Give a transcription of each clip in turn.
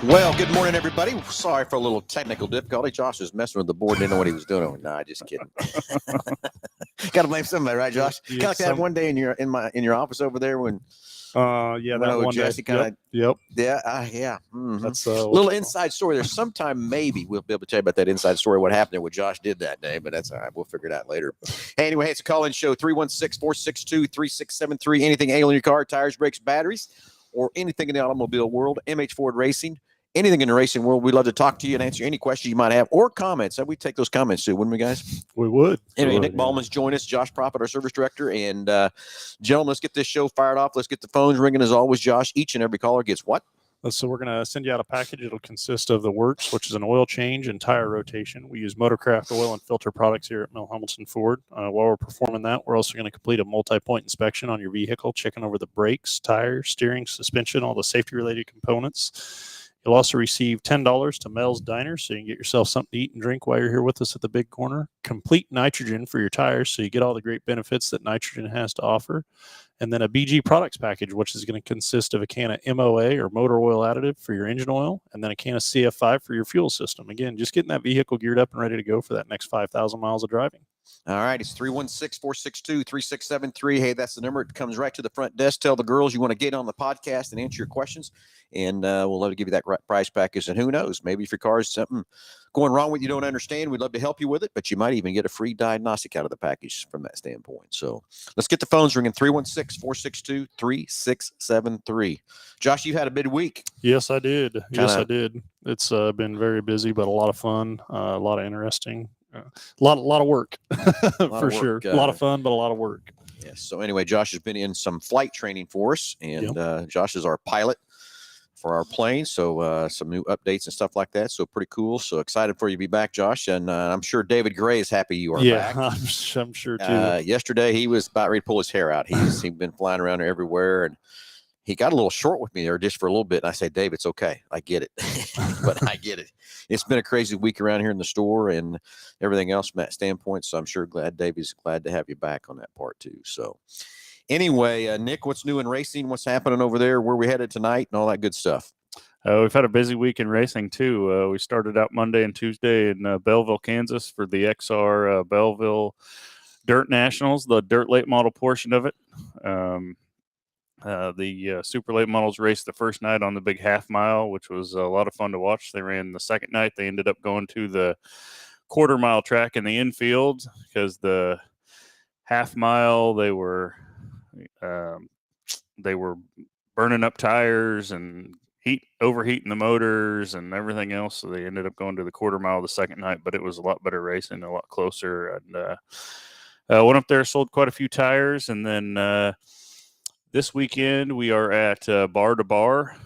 Well, good morning, everybody. Sorry for a little technical difficulty. Josh was messing with the board, didn't know what he was doing. No, just kidding. Got to blame somebody, right, Josh? Kind of like that one day in your office over there when. Yeah, that one Jesse day. Kind of. Yep. Yeah. Mm-hmm. That's a little inside story. There's sometime maybe we'll be able to tell you about that inside story, what happened there, what Josh did that day, but that's all right. We'll figure it out later. Hey, anyway, it's a call-in show, 316-462-3673. Anything ailing your car, tires, brakes, batteries, or anything in the automobile world, MH Ford Racing. Anything in the racing world, we'd love to talk to you and answer any questions you might have or comments. We take those comments too, wouldn't we, guys? We would. Anyway, Nick Ballman's joined us, Josh Prophet, our service director. And, gentlemen, let's get this show fired off. Let's get the phones ringing as always, Josh. Each and every caller gets what? So we're going to send you out a package. It'll consist of the works, which is an oil change and tire rotation. We use Motorcraft oil and filter products here at Hambelton Ford. While we're performing that, we're also going to complete a multi-point inspection on your vehicle, checking over the brakes, tires, steering, suspension, all the safety-related components. You'll also receive $10 to Mel's Diner, so you can get yourself something to eat and drink while you're here with us at the Big Corner. Complete nitrogen for your tires, so you get all the great benefits that nitrogen has to offer. And then a BG products package, which is going to consist of a can of MOA or motor oil additive for your engine oil, and then a can of CF5 for your fuel system. Again, just getting that vehicle geared up and ready to go for that next 5,000 miles of driving. All right, it's 316-462-3673. Hey, that's the number. It comes right to the front desk. Tell the girls you want to get on the podcast and answer your questions, and we'll love to give you that prize package. And who knows, maybe if your car is something going wrong with you don't understand, we'd love to help you with it, but you might even get a free diagnostic out of the package from that standpoint. So let's get the phones ringing, 316-462-3673. Josh, you had a big week. Yes, I did. I did. It's been very busy, but a lot of fun, a lot of interesting. A lot of work, for sure. A lot of fun, but a lot of work. Yes. So anyway, Josh has been in some flight training for us, and Josh is our pilot for our plane. So some new updates and stuff like that. So pretty cool. So excited for you to be back, Josh. And I'm sure David Gray is happy you are back. Yeah, I'm sure too. Yesterday he was about ready to pull his hair out. He's been flying around everywhere, and he got a little short with me there just for a little bit. And I say, Dave, it's okay. I get it. But I get it. It's been a crazy week around here in the store and everything else from that standpoint. So I'm sure Dave is glad to have you back on that part too. So anyway, Nick, what's new in racing? What's happening over there? Where we headed tonight and all that good stuff? We've had a busy week in racing too. We started out Monday and Tuesday in Belleville, Kansas for the XR Belleville Dirt Nationals, the dirt late model portion of it. The super late models raced the first night on the big half mile, which was a lot of fun to watch. They ran the second night. They ended up going to the quarter mile track in the infield because the half mile they were burning up tires and overheating the motors and everything else. So they ended up going to the quarter mile the second night, but it was a lot better racing, a lot closer. And went up there, sold quite a few tires, and then this weekend, we are at Bar to Bar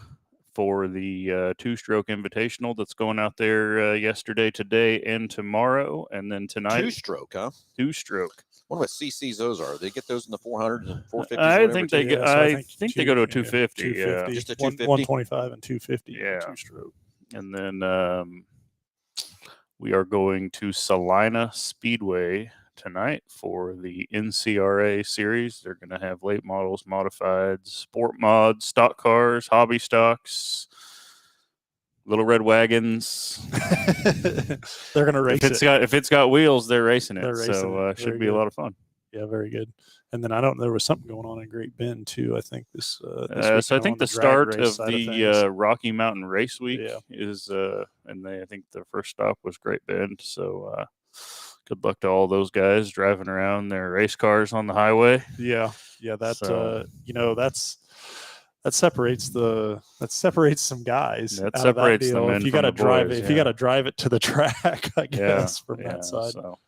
for the two-stroke invitational that's going out there yesterday, today, and tomorrow. And then tonight. Two-stroke, huh? Two-stroke. What about CCs those are? They get those in the 400s and 450s? I think they go to a 250. Yeah. Just a 250? 125 and 250. Yeah. Two-stroke. And then we are going to Salina Speedway tonight for the NCRA series. They're going to have late models, modifieds, sport mods, stock cars, hobby stocks, little red wagons. They're going to race if it's got wheels, they're racing it. It should be a lot of fun. Yeah, very good. And then there was something going on in Great Bend too. I think this so I think the start of the Rocky Mountain Race Week is and I think the first stop was Great Bend. So good luck to all those guys driving around their race cars on the highway. Yeah. That separates some guys. That separates the men. If you got to drive it, if you got to drive it to the track, I guess from that side. So,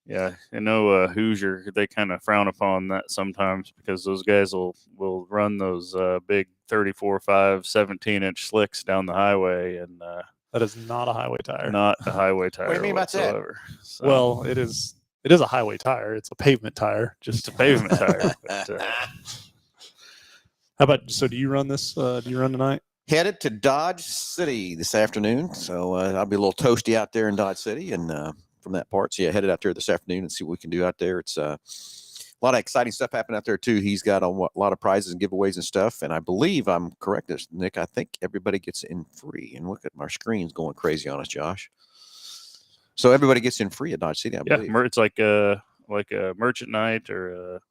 yeah, I know Hoosier. They kind of frown upon that sometimes because those guys will run those big 34, 5, 17-inch slicks down the highway, and that is not a highway tire. Not a highway tire. What do you mean whatsoever. About that? So, well, it is a highway tire. It's a pavement tire. Just a pavement tire. But, how about? So, do you run this? Do you run tonight? Headed to Dodge City this afternoon, so I'll be a little toasty out there in Dodge City, and from that part, so yeah, headed out there this afternoon and see what we can do out there. It's a lot of exciting stuff happening out there too. He's got a lot of prizes and giveaways and stuff. And I believe I'm correct, Nick. I think everybody gets in free. And look at our screens going crazy on us, Josh. So everybody gets in free at Dodge City, I believe. Yeah, it's like a merchant night or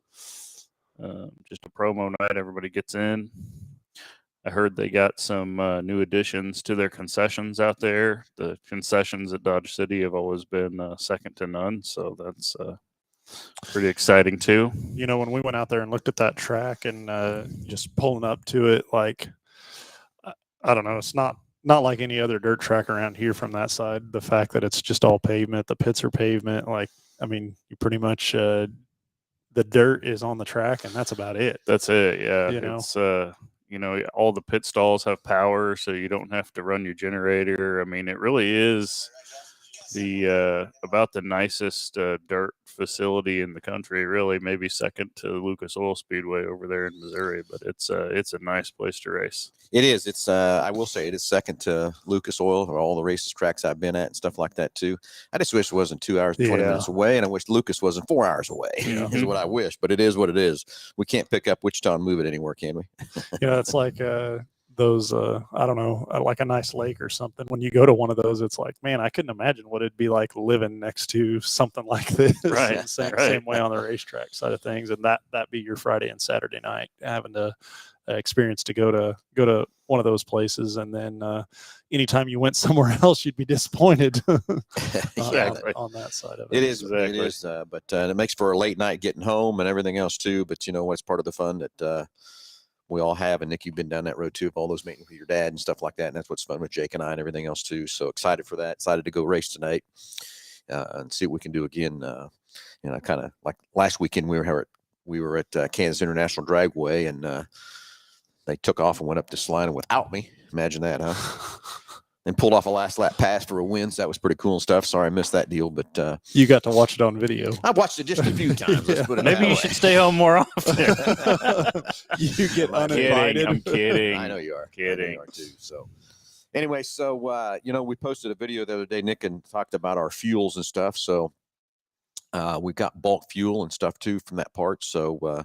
just a promo night. Everybody gets in. I heard they got some new additions to their concessions out there. The concessions at Dodge City have always been second to none, so that's pretty exciting too. You know, when we went out there and looked at that track and just pulling up to it, like, I don't know, it's not like any other dirt track around here from that side. The fact that it's just all pavement, the pits are pavement, like, I mean, you pretty much the dirt is on the track and that's about it. That's it, yeah. You know? It's you know, all the pit stalls have power, so you don't have to run your generator. I mean, it really is the about the nicest dirt facility in the country, really, maybe second to Lucas Oil Speedway over there in Missouri, but it's a nice place to race. It is. It's I will say it is second to Lucas Oil or all the races tracks I've been at and stuff like that too. I just wish it wasn't 2 hours and 20 minutes away, and I wish Lucas wasn't 4 hours away. Is what I wish, but it is what it is. We can't pick up Wichita and move it anywhere, can we? Yeah, it's like those I don't know, like a nice lake or something. When you go to one of those, it's like, man, I couldn't imagine what it'd be like living next to something like this. Right. Same way on the racetrack side of things, and that be your Friday and Saturday night, having to experience to go to one of those places, and then anytime you went somewhere else, you'd be disappointed on that side of it. It is. Exactly. It is. But it makes for a late night getting home and everything else too. But you know, it's part of the fun that we all have. And Nick, you've been down that road too, of all those meetings with your dad and stuff like that. And that's what's fun with Jake and I and everything else too. So excited for that. Excited to go race tonight and see what we can do again. You know, kind of like last weekend we were at Kansas International Dragway, and they took off and went up this line without me. Imagine that, huh? And pulled off a last lap pass for a win. So that was pretty cool and stuff. Sorry I missed that deal, but you got to watch it on video. I watched it just a few times. Let's put it Maybe you should stay home more often. You get I'm uninvited. I'm kidding. I know you are. Kidding. You are too. So anyway, so you know, we posted a video the other day, Nick, and talked about our fuels and stuff. So we've got bulk fuel and stuff too from that part. So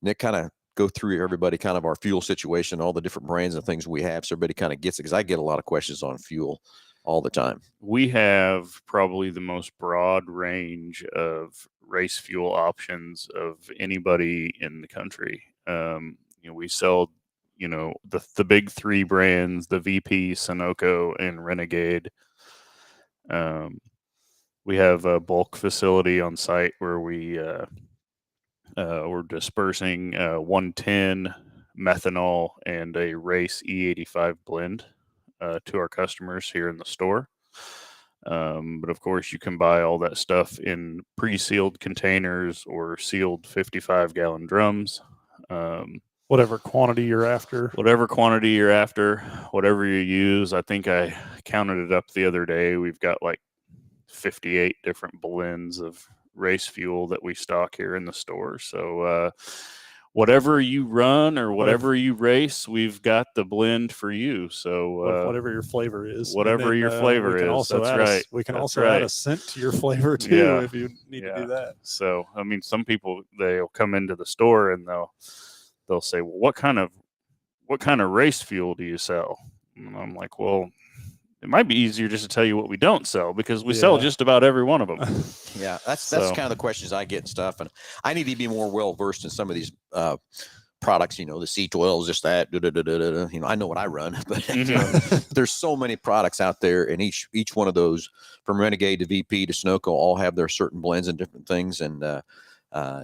Nick, kind of go through everybody kind of our fuel situation, all the different brands and things we have, so everybody kind of gets it, because I get a lot of questions on fuel all the time. We have probably the most broad range of race fuel options of anybody in the country. You know, we sell, you know, the big three brands, the VP, Sunoco, and Renegade. We have a bulk facility on site where we're dispersing 110 methanol and a race E85 blend to our customers here in the store. But of course, you can buy all that stuff in pre-sealed containers or sealed 55-gallon drums. Whatever quantity you're after. Whatever quantity you're after, whatever you use. I think I counted it up the other day. We've got like 58 different blends of race fuel that we stock here in the store. So whatever you run or whatever you race, we've got the blend for you. So whatever your flavor is, whatever your flavor is, that's right. We can also add a scent to your flavor too, if you need to do that. So I mean, some people, they'll come into the store and they'll say, well, what kind of race fuel do you sell? And I'm like, well, it might be easier just to tell you what we don't sell, because we sell just about every one of them. Yeah, that's kind of the questions I get and stuff. And I need to be more well versed in some of these products, you know, the C12s, just that, you know, I know what I run, but you know, there's so many products out there, and each one of those, from Renegade to VP to Sunoco, all have their certain blends and different things. And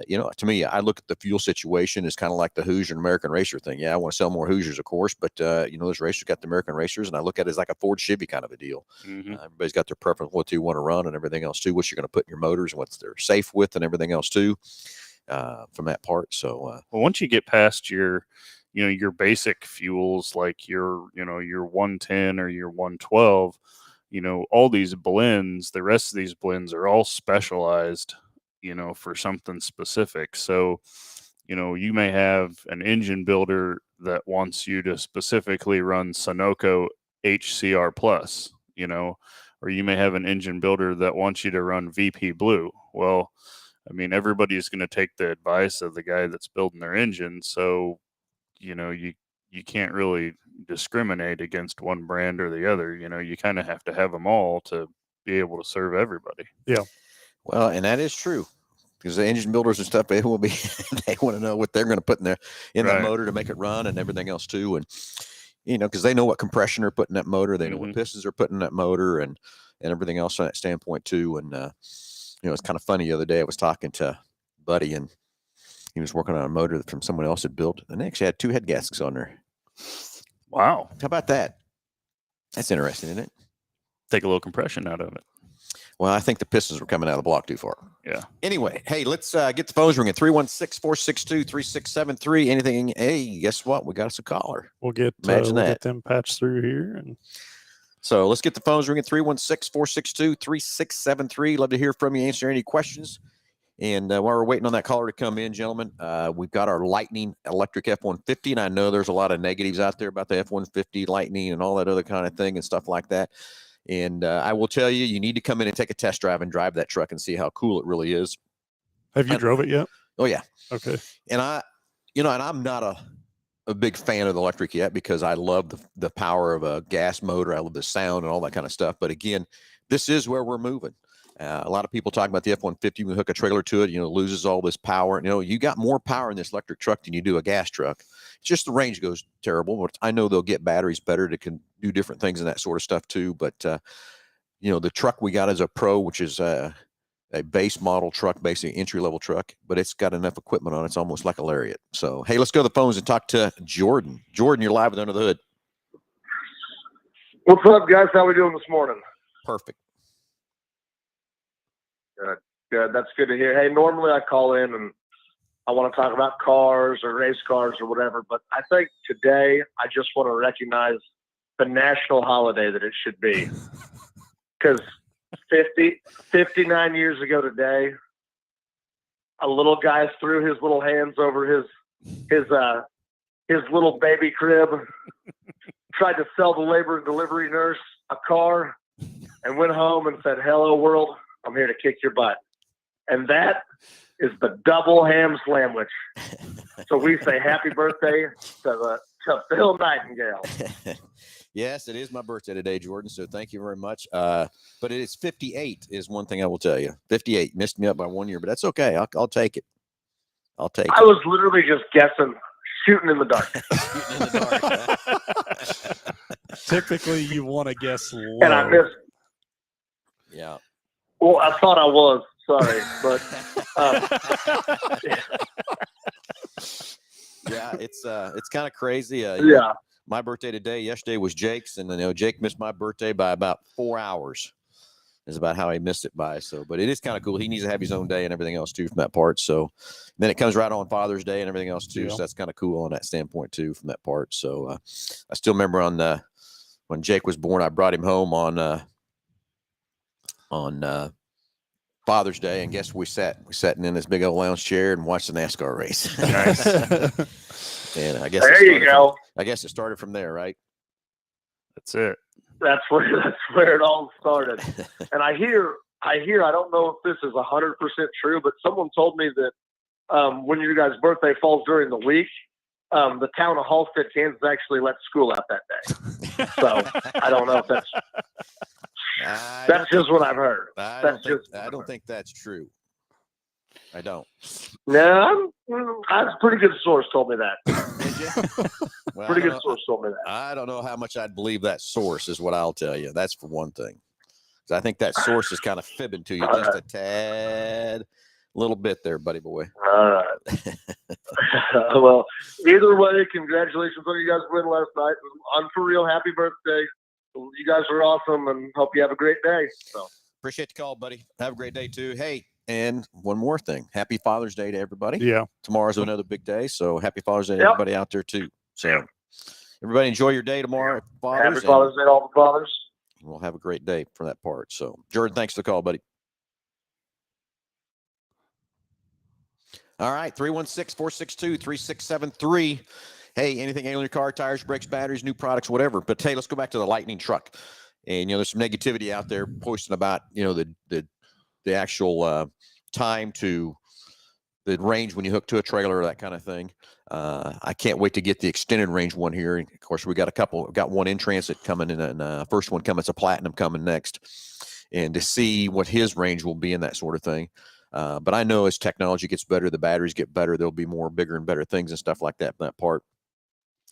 you know, to me, I look at the fuel situation as kind of like the Hoosier and American Racer thing. Yeah, I want to sell more Hoosiers, of course, but you know, those racers got the American Racers, and I look at it as like a Ford Chevy kind of a deal. Everybody's got their preference, what you want to run and everything else too, what you're going to put in your motors and what's they're safe with and everything else too, from that part. So well, once you get past your, you know, your basic fuels, like your 110 or your 112, you know, all these blends, the rest of these blends are all specialized, you know, for something specific. So, you know, you may have an engine builder that wants you to specifically run Sunoco HCR Plus, you know, or you may have an engine builder that wants you to run VP Blue. Well, I mean, everybody's going to take the advice of the guy that's building their engine. So, you can't really discriminate against one brand or the other. You kind of have to have them all to be able to serve everybody. Yeah. Well, and that is true, because the engine builders and stuff, they will be, they want to know what they're going to put in that motor to make it run and everything else too. And, because they know what compression they're putting in that motor, they know what pistons they're putting in that motor and everything else from that standpoint too. And, it's kind of funny. The other day I was talking to a buddy, and he was working on a motor that from someone else had built, and they actually had 2 head gaskets on there. Wow. How about that? That's interesting, isn't it? Take a little compression out of it. Well, I think the pistons were coming out of the block too far. Yeah. Anyway, hey, let's get the phones ringing. 316-462-3673. Anything? Hey, guess what? We got us a caller. We'll get them patched through here. And so let's get the phones ringing. 316-462-3673. Love to hear from you, answer any questions. And while we're waiting on that caller to come in, gentlemen, we've got our Lightning electric F-150. And I know there's a lot of negatives out there about the F-150 Lightning and all that other kind of thing and stuff like that. And I will tell you, you need to come in and take a test drive and drive that truck and see how cool it really is. Have you drove it yet? Oh, yeah. Okay. And and I'm not a big fan of the electric yet, because I love the power of a gas motor. I love the sound and all that kind of stuff. But again, this is where we're moving. A lot of people talk about the F-150. We hook a trailer to it, loses all this power. You got more power in this electric truck than you do a gas truck. It's just the range goes terrible. But I know they'll get batteries better that can do different things and that sort of stuff too. But the truck we got is a Pro, which is a base model truck, basically entry level truck, but it's got enough equipment on it. It's almost like a Lariat. So hey, let's go to the phones and talk to Jordan. Jordan, you're live with Under the Hood. What's up, guys? How we doing this morning? Perfect. Good. That's good to hear. Hey, normally I call in and I want to talk about cars or race cars or whatever, but I think today I just want to recognize the national holiday that it should be. Because 59 years ago today, a little guy threw his little hands over his little baby crib, tried to sell the labor and delivery nurse a car, and went home and said, "Hello, world. I'm here to kick your butt." And that is the double ham sandwich. So we say happy birthday to Phil Nightingale. Yes, it is my birthday today, Jordan. So thank you very much. But it is 58 is one thing I will tell you. 58 missed me up by 1 year, but that's okay. I'll take it. I was literally just guessing, shooting in the dark. Shooting in the dark. Typically, you want to guess low. And I missed. Yeah. Well, I thought I was. Sorry, but yeah, it's kind of crazy. Yeah. My birthday today, yesterday was Jake's, and Jake missed my birthday by about 4 hours. Is about how he missed it by. So, but it is kind of cool. He needs to have his own day and everything else too from that part. So then it comes right on Father's Day and everything else too. Yeah. So that's kind of cool on that standpoint too from that part. So I still remember when Jake was born, I brought him home on Father's Day, and guess we sat in this big old lounge chair and watched the NASCAR race. Nice. And I guess there you go. I guess it started from there, right? That's it. That's where it all started. And I hear, I don't know if this is 100% true, but someone told me that when your guys' birthday falls during the week, the town of Halstead, Kansas actually let school out that day. So I don't know if that's just what I've heard. I don't think that's true. I don't. No, that's a pretty good source told me that. Did you? Well, pretty good source told me that. I don't know how much I'd believe that source is what I'll tell you. That's for one thing. I think that source is kind of fibbing to you just a tad, little bit there, buddy boy. All right. Well, either way, congratulations on you guys' win last night. On for real, happy birthday. You guys are awesome, and hope you have a great day. So appreciate the call, buddy. Have a great day too. Hey, and one more thing. Happy Father's Day to everybody. Yeah. Tomorrow's another big day, so happy Father's Day to everybody out there too. So everybody enjoy your day tomorrow. Happy Father's Day to all the fathers. We'll have a great day for that part. So Jordan, thanks for the call, buddy. All right, 316-462-3673. Hey, anything ailing your car, tires, brakes, batteries, new products, whatever. But hey, let's go back to the Lightning truck. And there's some negativity out there posting about the actual time to the range when you hook to a trailer or that kind of thing. I can't wait to get the extended range one here. And of course, we got one in transit coming in, and first one coming. It's a Platinum coming next, and to see what his range will be in that sort of thing. But I know as technology gets better, the batteries get better. There'll be more bigger and better things and stuff like that in that part.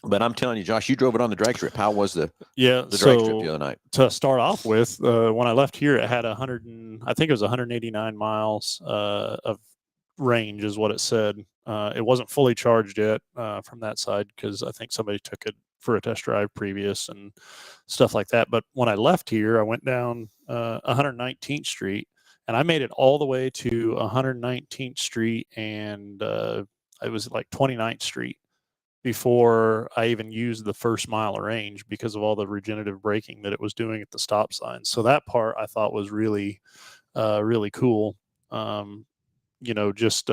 But I'm telling you, Josh, you drove it on the drag strip. How was the drag strip the other night? To start off with, when I left here, it had I think it was 189 miles of range is what it said. It wasn't fully charged yet from that side because I think somebody took it for a test drive previous and stuff like that. But when I left here, I went down 119th Street, and I made it all the way to 119th Street, and it was like 29th Street before I even used the first mile of range because of all the regenerative braking that it was doing at the stop signs. So that part I thought was really, really cool. Just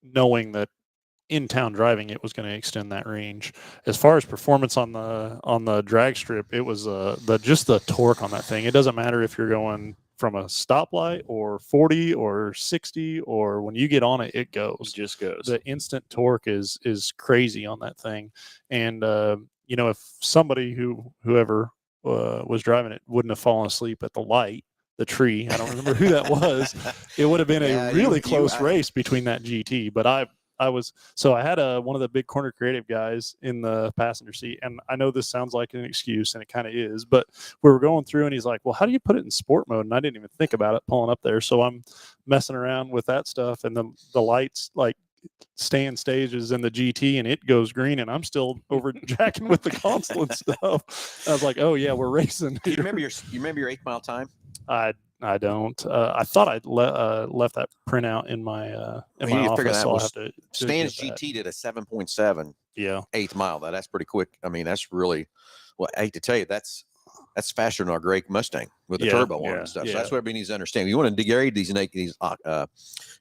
knowing that in town driving it was going to extend that range. As far as performance on the drag strip, it was the torque on that thing. It doesn't matter if you're going from a stoplight or 40 or 60, or when you get on it, it goes. It just goes. The instant torque is crazy on that thing. And if somebody whoever was driving it wouldn't have fallen asleep at the tree, I don't remember who that was, it would have been a really close race between that GT. But I had one of the big Corner Creative guys in the passenger seat, and I know this sounds like an excuse, and it kind of is, but we were going through, and he's like, well, how do you put it in sport mode? And I didn't even think about it pulling up there. So I'm messing around with that stuff, and the lights like stay in stages in the GT, and it goes green, and I'm still over jacking with the console and stuff. I was like, oh yeah, we're racing. You remember your 8 mile time? I don't. I thought I'd left that printout in my office. So I'll have to. Stan's GT did a 7.7. Yeah, 8th mile. That's pretty quick. I mean, that's really. Well, I hate to tell you, that's faster than our great Mustang with the turbo on and stuff. So that's what everybody needs to understand. You want to degrade these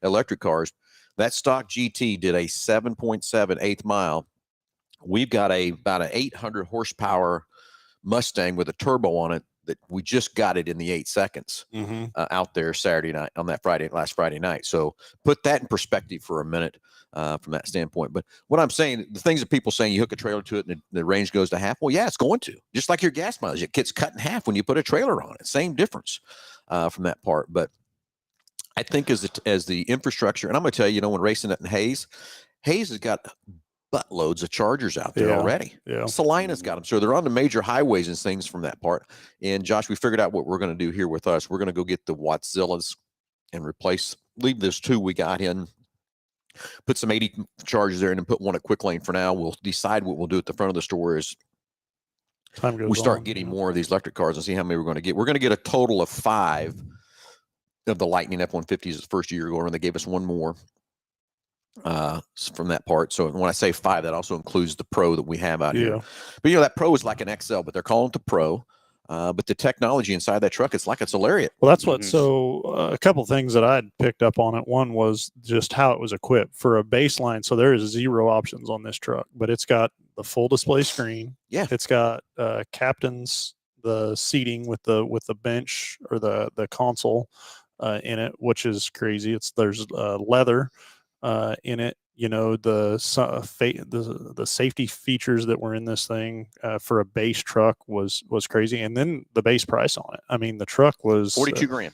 electric cars. That stock GT did a 7.7 8th mile. We've got about an 800 horsepower Mustang with a turbo on it that we just got it in the 8 seconds out there Saturday night on that last Friday night. So put that in perspective for a minute from that standpoint. But what I'm saying, the things that people saying you hook a trailer to it and the range goes to half. Well, yeah, it's going to. Just like your gas mileage, it gets cut in half when you put a trailer on it. Same difference from that part. But I think as the infrastructure, and I'm going to tell you, when racing it in Hayes has got buttloads of chargers out there already. Yeah. Salina's got them. So they're on the major highways and things from that part. And Josh, we figured out what we're going to do here with us. We're going to go get the Wattzillas and leave those 2 we got in, put some 80 chargers there, and then put one at Quick Lane for now. We'll decide what we'll do at the front of the store as we start getting more of these electric cars and see how many we're going to get. We're going to get a total of 5 of the Lightning F-150s the first year ago, and they gave us one more from that part. So when I say 5, that also includes the Pro that we have out here. But that Pro is like an XL, but they're calling it the Pro. But the technology inside that truck, it's like it's a Lariat. Well, that's what. So a couple of things that I had picked up on it. One was just how it was equipped for a baseline. So there is 0 options on this truck, but it's got the full display screen. Yeah, it's got captain's the seating with the bench or the console in it, which is crazy. There's leather in it. The safety features that were in this thing for a base truck was crazy, and then the base price on it. I mean, the truck was $42,000.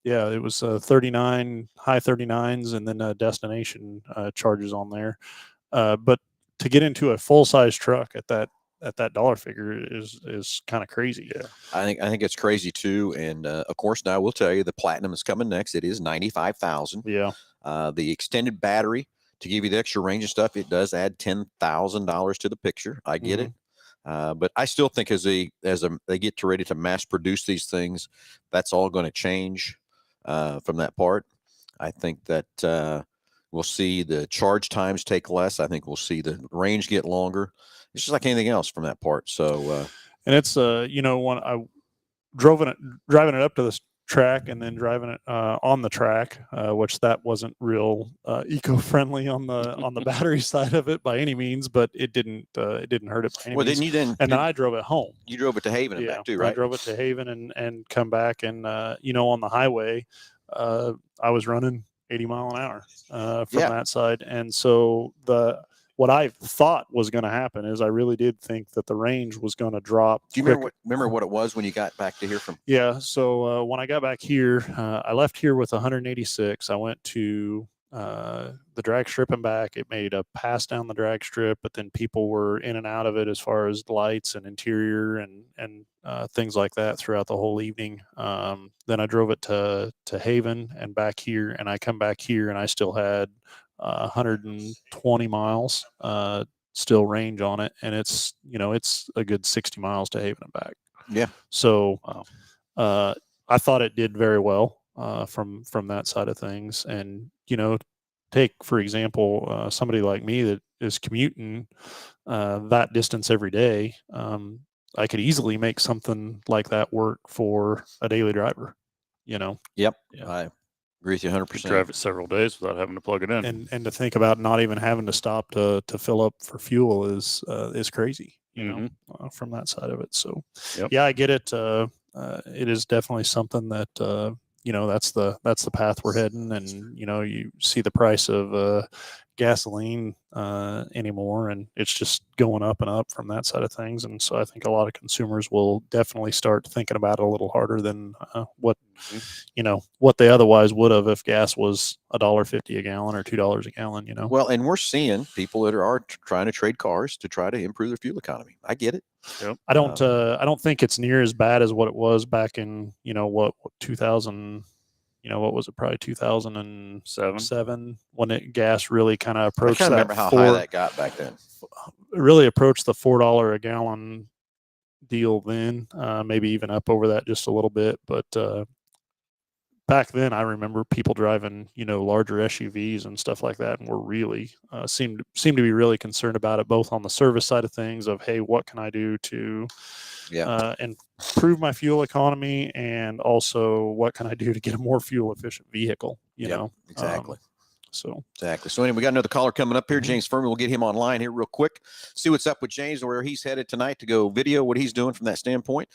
Yeah, it was 39, high 39s, and then destination charges on there. But to get into a full size truck at that dollar figure is kind of crazy. Yeah, I think it's crazy too. And of course, now I will tell you the Platinum is coming next. It is $95,000. Yeah. The extended battery to give you the extra range and stuff, it does add $10,000 to the picture. I get it. But I still think as they get ready to mass produce these things, that's all going to change from that part. I think that we'll see the charge times take less. I think we'll see the range get longer. It's just like anything else from that part. So, and it's when I driving it up to this track and then driving it on the track, which that wasn't real eco-friendly on the battery side of it by any means, but it didn't hurt it by any means. Then I drove it home. You drove it to Haven and back too, right? I drove it to Haven and come back, and on the highway, I was running 80 mile an hour from Yeah. that side. And so what I thought was going to happen is I really did think that the range was going to drop. Do you remember what it was when you got back to here from? Yeah. So when I got back here, I left here with 186. I went to the drag strip and back. It made a pass down the drag strip, but then people were in and out of it as far as lights and interior and things like that throughout the whole evening. Then I drove it to Haven and back here, and I come back here and I still had 120 miles still range on it, and it's a good 60 miles to Haven and back. Yeah. So I thought it did very well from that side of things. And take for example somebody like me that is commuting that distance every day. I could easily make something like that work for a daily driver. Yep. Yeah. I agree with you 100%. You drive it several days without having to plug it in. And to think about not even having to stop to fill up for fuel is crazy, from that side of it. So yeah, I get it. It is definitely something that that's the path we're heading. And you see the price of gasoline anymore, and it's just going up and up from that side of things. And so I think a lot of consumers will definitely start thinking about it a little harder than what they otherwise would have if gas was $1.50 a gallon or $2 a gallon. Well, and we're seeing people that are trying to trade cars to try to improve their fuel economy. I get it. Yep. I don't think it's near as bad as what it was back in 2000. What was it? Probably 2007 when gas really kind of approached. I can't remember how high that got back then. Really approached the $4 a gallon deal then, maybe even up over that just a little bit. But back then, I remember people driving larger SUVs and stuff like that, and were really seemed to be really concerned about it, both on the service side of things of, hey, what can I do to improve my fuel economy, and also what can I do to get a more fuel efficient vehicle, exactly. Exactly. So anyway, we got another caller coming up here, James Furman. We'll get him online here real quick, see what's up with James, where he's headed tonight to go video what he's doing from that standpoint.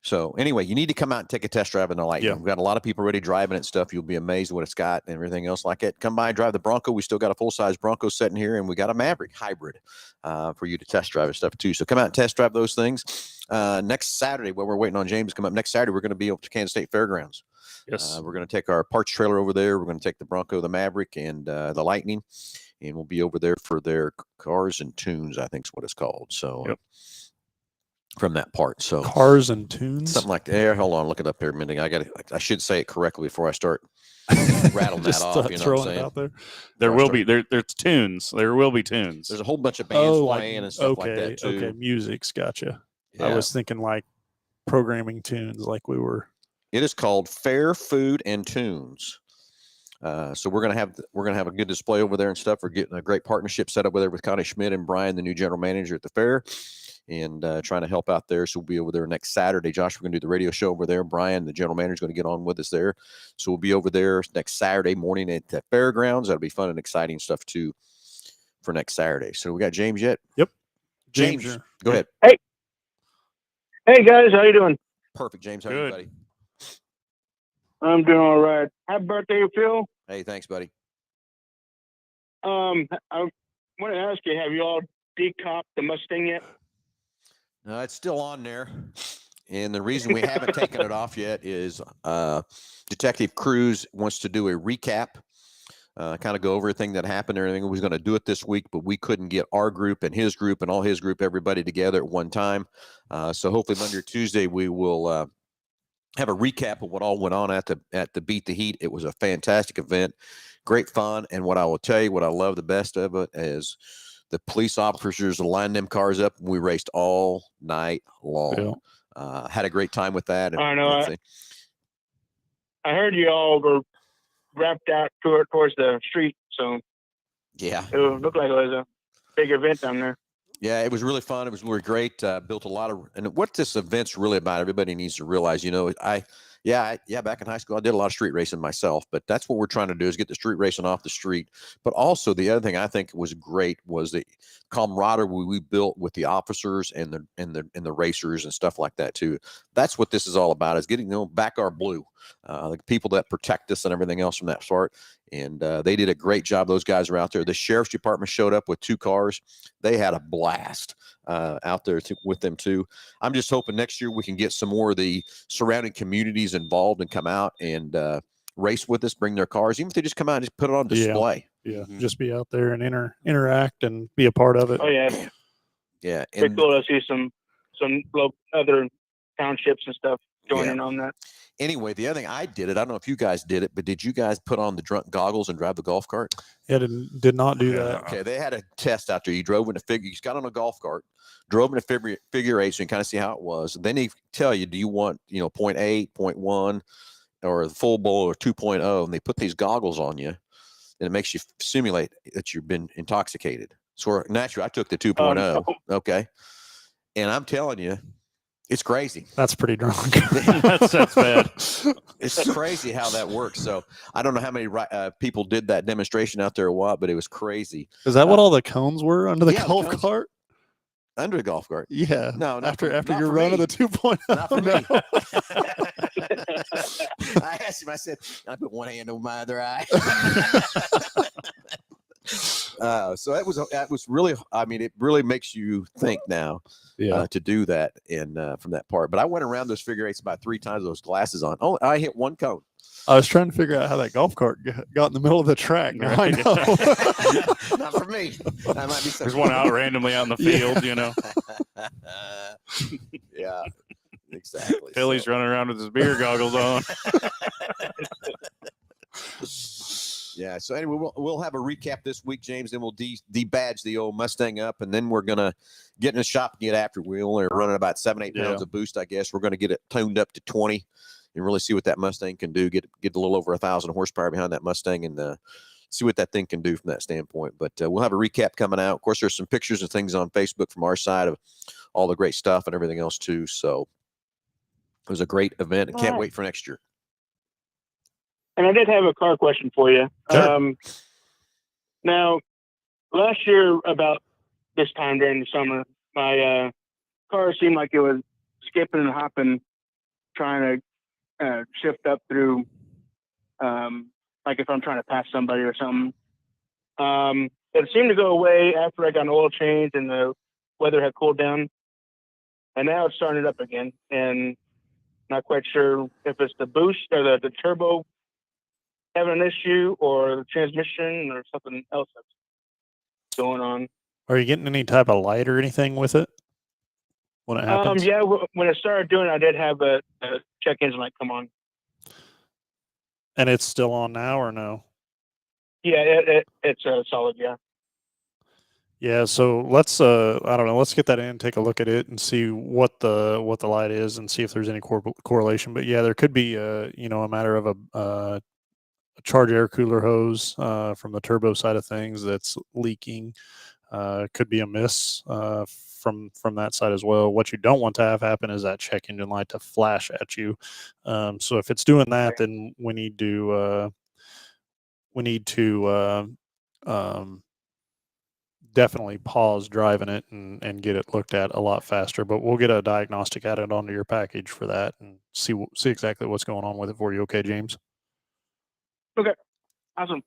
So anyway, you need to come out and take a test drive in the Lightning. We've got a lot of people already driving it and stuff. You'll be amazed what it's got and everything else like it. Come by and drive the Bronco. We still got a full-size Bronco sitting here, and we got a Maverick hybrid for you to test drive and stuff too. So come out and test drive those things. Next Saturday, while we're waiting on James to come up, next Saturday, we're going to be up to Kansas State Fairgrounds. Yes. We're going to take our parts trailer over there. We're going to take the Bronco, the Maverick, and the Lightning, and we'll be over there for their Cars and Tunes, I think is what it's called. So from that part. So Cars and Tunes, something like that. Here, hold on, look it up here a minute. I should say it correctly before I start rattling that off. Throwing it out there. There will be there's tunes. There will be tunes. There's a whole bunch of bands playing and stuff like that too. Okay, music's gotcha. Yeah. I was thinking like programming tunes, like we were. It is called Fair Food and Tunes. So we're gonna have a good display over there and stuff. We're getting a great partnership set up with Connie Schmidt and Brian, the new general manager at the fair, and trying to help out there. So we'll be over there next Saturday. Josh, we're going to do the radio show over there. Brian, the general manager, is going to get on with us there. So we'll be over there next Saturday morning at the fairgrounds. That'll be fun and exciting stuff too for next Saturday. So we got James yet? Yep. James, go ahead. Hey guys, how you doing? Perfect, James. How are you, buddy? I'm doing all right. Happy birthday, Phil. Hey, thanks, buddy. I want to ask you, have you all decopped the Mustang yet? No, it's still on there. And the reason we haven't taken it off yet is Detective Cruz wants to do a recap, kind of go over everything that happened and everything. We was going to do it this week, but we couldn't get our group and his group and all his group, everybody together at one time. So hopefully Monday or Tuesday we will have a recap of what all went on at the Beat the Heat. It was a fantastic event, great fun. And what I will tell you, what I love the best of it is the police officers lined them cars up, and we raced all night long. Yeah. Had a great time with that. And, I know. I heard you all were wrapped out towards the street, so yeah, it looked like it was a big event down there. Yeah, it was really fun. It was really great. Built a lot of, and what this event's really about, everybody needs to realize, I Yeah. Back in high school, I did a lot of street racing myself, but that's what we're trying to do is get the street racing off the street. But also the other thing I think was great was the camaraderie we built with the officers and the racers and stuff like that too. That's what this is all about, is getting back our blue, the people that protect us and everything else from that sort. And they did a great job. Those guys are out there. The sheriff's department showed up with 2 cars. They had a blast out there with them too. I'm just hoping next year we can get some more of the surrounding communities involved and come out and race with us, bring their cars, even if they just come out and just put it on display. Yeah, just be out there and interact and be a part of it. Oh yeah, Yeah, it's cool to see some other townships and stuff joining on that. Anyway, the other thing I don't know if you guys did it, but did you guys put on the drunk goggles and drive the golf cart? Yeah, did not do that. Okay, they had a test out there. You drove in a figure, you got on a golf cart, drove in a figure eight, so you can kind of see how it was. And then they tell you, do you want 0.8, 0.1, or the full bowl, or 2.0? And they put these goggles on you, and it makes you simulate that you've been intoxicated. So naturally, I took the 2.0. Okay, and I'm telling you, it's crazy. That's pretty drunk. That's bad. It's crazy how that works. So I don't know how many people did that demonstration out there or what, but it was crazy. Is that what all the cones were under the golf cart? Under the golf cart? Yeah. No, after your run of the 2.0. Not for me. I asked him. I said, I put one hand over my other eye. So that was really, I mean, it really makes you think now to do that and from that part. But I went around those figure eights about 3 times with those glasses on. Oh, I hit 1 cone. I was trying to figure out how that golf cart got in the middle of the track. Now I know. Not for me. That might be There's one out randomly out in the field, Yeah, exactly. Philly's running around with his beer goggles on. Yeah. So anyway, we'll have a recap this week, James. Then we'll debadge the old Mustang up, and then we're gonna get in the shop and get after. We only are running about 7-8 pounds of boost, I guess. We're gonna get it tuned up to 20, and really see what that Mustang can do. Get a little over 1,000 horsepower behind that Mustang, and see what that thing can do from that standpoint. But we'll have a recap coming out. Of course, there's some pictures and things on Facebook from our side of all the great stuff and everything else too. So it was a great event, and can't wait for next year. And I did have a car question for you. Sure. Now, last year about this time during the summer, my car seemed like it was skipping and hopping, trying to shift up through, like if I'm trying to pass somebody or something. It seemed to go away after I got an oil change and the weather had cooled down. And now it's starting it up again. And not quite sure if it's the boost or the turbo having an issue, or the transmission, or something else that's going on. Are you getting any type of light or anything with it when it happens? Yeah, when it started doing it, I did have a check engine light come on. And it's still on now, or no? Yeah, it's solid. Yeah. Yeah, so let's I don't know, let's get that in, take a look at it, and see what the light is, and see if there's any correlation. But yeah, there could be a matter of a charge air cooler hose from the turbo side of things that's leaking. Could be a miss from that side as well. What you don't want to have happen is that check engine light to flash at you. So if it's doing that, then we need to definitely pause driving it and get it looked at a lot faster. But we'll get a diagnostic added onto your package for that and see exactly what's going on with it for you. Okay, James? Okay. Awesome.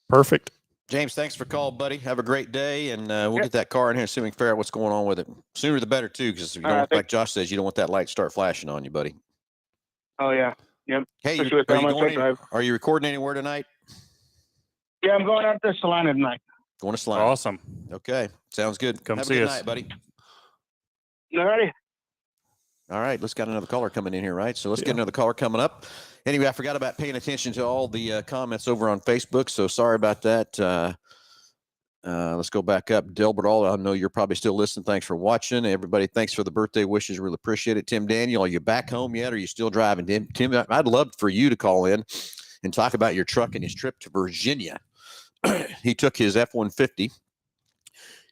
Perfect. James, thanks for calling, buddy. Have a great day, and we'll get that car in here and see if we can figure out what's going on with it. Sooner the better, too, because you don't, like Josh says, you don't want that light to start flashing on you, buddy. Oh, yeah. Yep. Hey, are you recording anywhere tonight? Yeah, I'm going out to Salina tonight. Going to Salina. Awesome. Okay. Sounds good. Come Have see a good us. night, buddy. All righty. All right, let's got another caller coming in here, right? So let's get another caller coming up. Anyway, I forgot about paying attention to all the comments over on Facebook, so sorry about that. Let's go back up. Delbert All, I know you're probably still listening. Thanks for watching. Everybody, thanks for the birthday wishes. Really appreciate it. Tim Daniel, are you back home yet, or are you still driving? Tim, I'd love for you to call in and talk about your truck and his trip to Virginia. He took his F-150,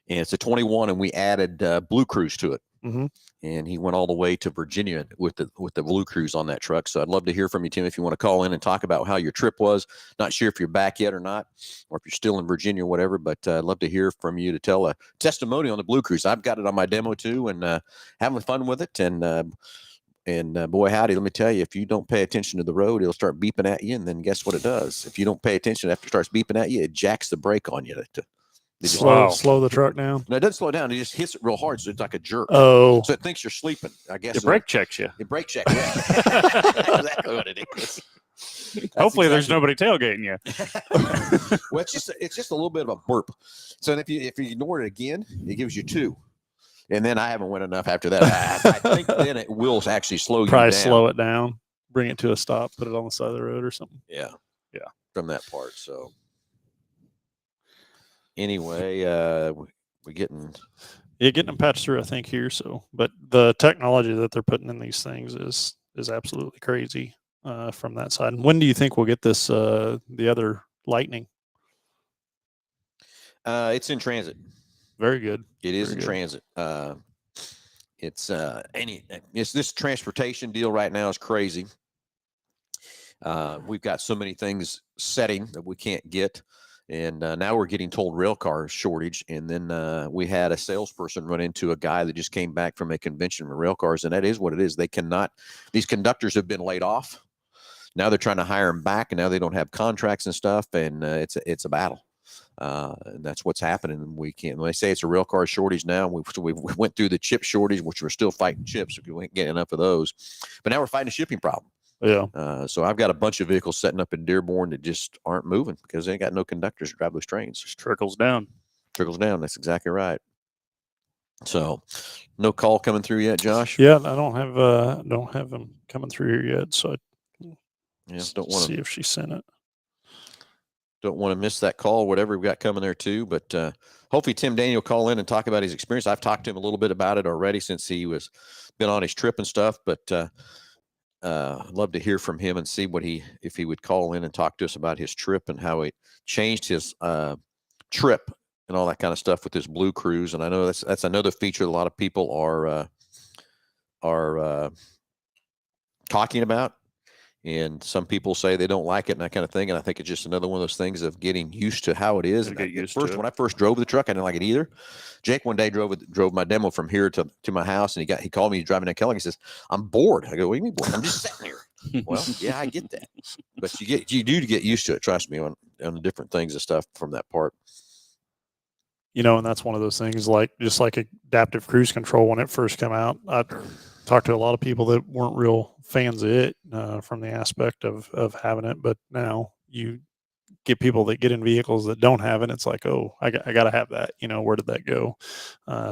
and it's a 21, and we added Blue Cruise to it. Mhm. and he went all the way to Virginia with the Blue Cruise on that truck. So I'd love to hear from you, Tim, if you want to call in and talk about how your trip was. Not sure if you're back yet or not, or if you're still in Virginia or whatever, but I'd love to hear from you to tell a testimony on the Blue Cruise. I've got it on my demo too, and having fun with it. And boy, howdy, let me tell you, if you don't pay attention to the road, it'll start beeping at you. And then guess what it does? If you don't pay attention after it starts beeping at you, it jacks the brake on you. Slow the truck down. No, it doesn't slow down. It just hits it real hard. So it's like a jerk. Oh, So it thinks you're sleeping, I guess. It brake checks you. It brake checks. Yeah. Exactly what it is. Hopefully, there's nobody tailgating you. Well, it's just a little bit of a burp. So if you ignore it again, it gives you 2. And then I haven't went enough after that. I think then it will actually slow you probably down. slow it down, bring it to a stop, put it on the side of the road or something. Yeah. Yeah. From that part. So anyway, we're getting them patched through, I think, here. So, but the technology that they're putting in these things is absolutely crazy from that side. And when do you think we'll get this the other Lightning? it's in transit. Very good. It is Very in good. transit. It's this transportation deal right now is crazy. We've got so many things setting that we can't get. And now we're getting told rail car shortage. And then we had a salesperson run into a guy that just came back from a convention with rail cars. And that is what it is. They cannot, these conductors have been laid off. Now they're trying to hire them back, and now they don't have contracts and stuff. And it's a battle. And that's what's happening. We can't. When they say it's a rail car shortage now, we went through the chip shortage, which we're still fighting chips. We ain't getting enough of those, but now we're fighting a shipping problem. Yeah. So I've got a bunch of vehicles setting up in Dearborn that just aren't moving because they ain't got no conductors to drive those trains. Just trickles down. Trickles down. That's exactly right. So, no call coming through yet, Josh. Yeah, I don't have them coming through here yet. So Yes, don't want see to if she sent it. don't want to miss that call. Whatever we've got coming there too, but hopefully Tim Daniel will call in and talk about his experience. I've talked to him a little bit about it already since he was been on his trip and stuff, but. I'd love to hear from him and see if he would call in and talk to us about his trip and how it changed his trip and all that kind of stuff with this Blue Cruise. And I know that's another feature a lot of people are talking about. And some people say they don't like it and that kind of thing. And I think it's just another one of those things of getting used to how it is. And when I first drove the truck, I didn't like it either. Jake one day drove my demo from here to my house, and he called me driving down Kelly. He says, "I'm bored." I go, "What do you mean bored? I'm just sitting here." Well, yeah, I get that, but you do get used to it. Trust me on the different things and stuff from that part. And that's one of those things, just like adaptive cruise control when it first came out. I talked to a lot of people that weren't real fans of it from the aspect of having it, but now you get people that get in vehicles that don't have it. It's like, oh, I got to have that. Where did that go?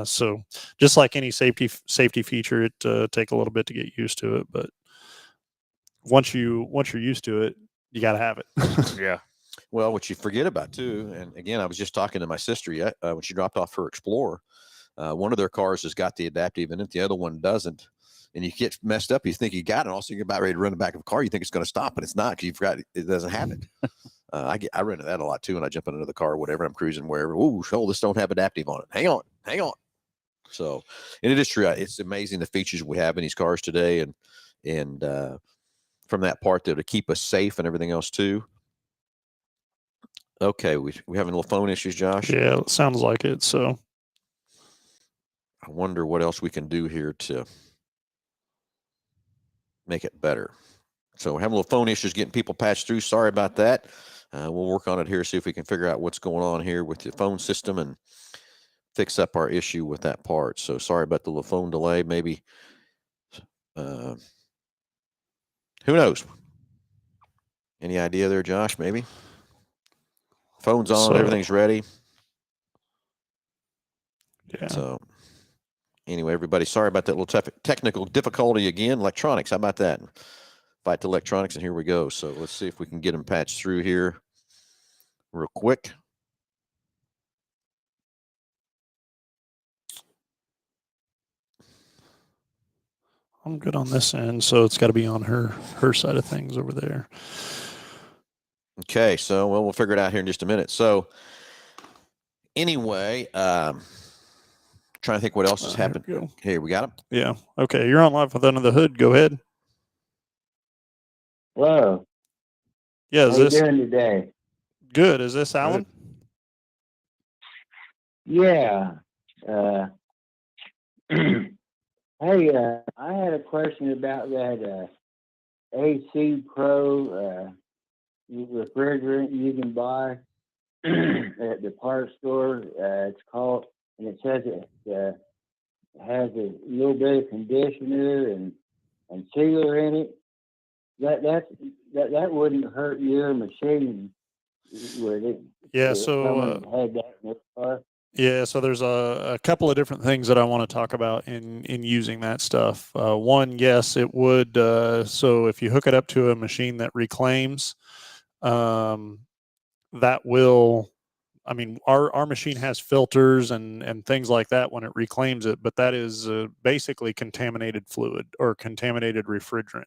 So just like any safety feature, it take a little bit to get used to it, but once you're used to it, you got to have it. Yeah. Well, what you forget about too, and again, I was just talking to my sister when she dropped off her Explorer. One of their cars has got the adaptive in it, the other one doesn't. And you get messed up. You think you got it. Also, you're about ready to run the back of a car. You think it's going to stop, but it's not because you forgot it doesn't have it. I run into that a lot too, and I jump in another car or whatever. I'm cruising wherever. Ooh, this don't have adaptive on it. Hang on. So, and it is true. It's amazing the features we have in these cars today, and from that part to keep us safe and everything else too. Okay, we having little phone issues, Josh. Yeah, it sounds like it. So, I wonder what else we can do here to make it better. So we're having a little phone issues getting people patched through. Sorry about that. We'll work on it here, see if we can figure out what's going on here with the phone system and fix up our issue with that part. So sorry about the little phone delay. Maybe, who knows? Any idea there, Josh? Maybe. Phone's on, everything's ready. Yeah. So anyway, everybody, sorry about that little technical difficulty again. Electronics, how about that? Fight to electronics, and here we go. So let's see if we can get them patched through here real quick. I'm good on this end, so it's got to be on her side of things over there. Okay, so we'll figure it out here in just a minute. So anyway, Trying to think what else has happened. Here we go. Here, we got him. Yeah. Okay. You're on live with Under the Hood. Go ahead. Hello. Yeah. How you doing today? Good? Is this Alan? Yeah. Hey, I had a question about that AC Pro refrigerant you can buy at the parts store. It's called, and it says it has a little bit of conditioner and sealer in it. That wouldn't hurt your machine, would it? Yeah. If So. someone had that in their car? Yeah, so there's a couple of different things that I want to talk about in using that stuff. One, yes, it would. So if you hook it up to a machine that reclaims, that will. I mean, our machine has filters and things like that when it reclaims it, but that is basically contaminated fluid or contaminated refrigerant.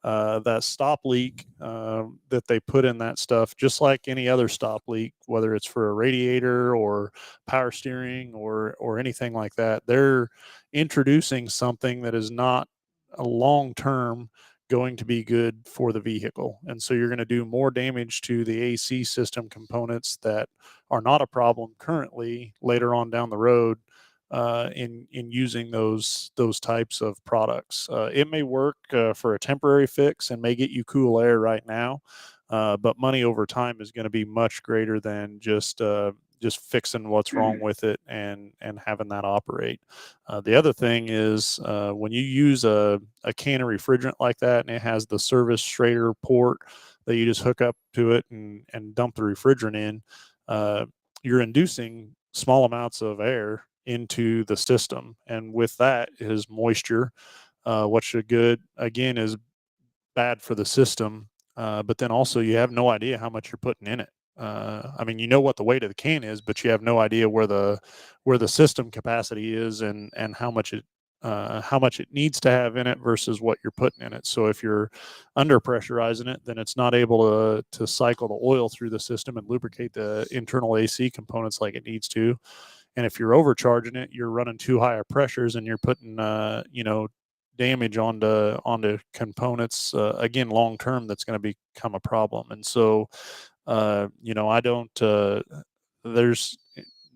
That stop leak that they put in that stuff, just like any other stop leak, whether it's for a radiator or power steering or anything like that, they're introducing something that is not a long-term going to be good for the vehicle. And so you're going to do more damage to the AC system components that are not a problem currently later on down the road in using those types of products. It may work for a temporary fix and may get you cool air right now, but money over time is going to be much greater than just fixing what's wrong with it and having that operate. The other thing is when you use a can of refrigerant like that and it has the service Schrader port that you just hook up to it and dump the refrigerant in, you're inducing small amounts of air into the system. And with that is moisture, which again is bad for the system. But then also you have no idea how much you're putting in it. I mean, you know what the weight of the can is, but you have no idea where the system capacity is and how much it needs to have in it versus what you're putting in it. So if you're under pressurizing it, then it's not able to cycle the oil through the system and lubricate the internal AC components like it needs to. And if you're overcharging it, you're running too high of pressures and you're putting damage onto components again long term. That's going to become a problem. And so I don't, there's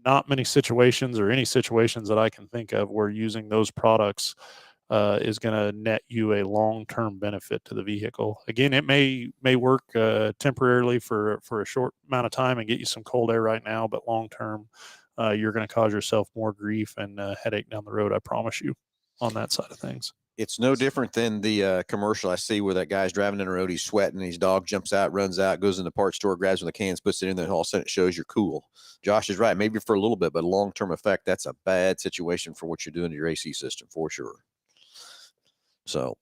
not many situations or any situations that I can think of where using those products is going to net you a long-term benefit to the vehicle. Again, it may work temporarily for a short amount of time and get you some cold air right now, but long-term, you're going to cause yourself more grief and headache down the road. I promise you on that side of things. It's no different than the commercial I see where that guy's driving in the road, he's sweating, his dog jumps out, runs out, goes in the parts store, grabs one of the cans, puts it in there, and all of a sudden it shows you're cool. Josh is right. Maybe for a little bit, but long-term effect, that's a bad situation for what you're doing to your AC system for sure. So.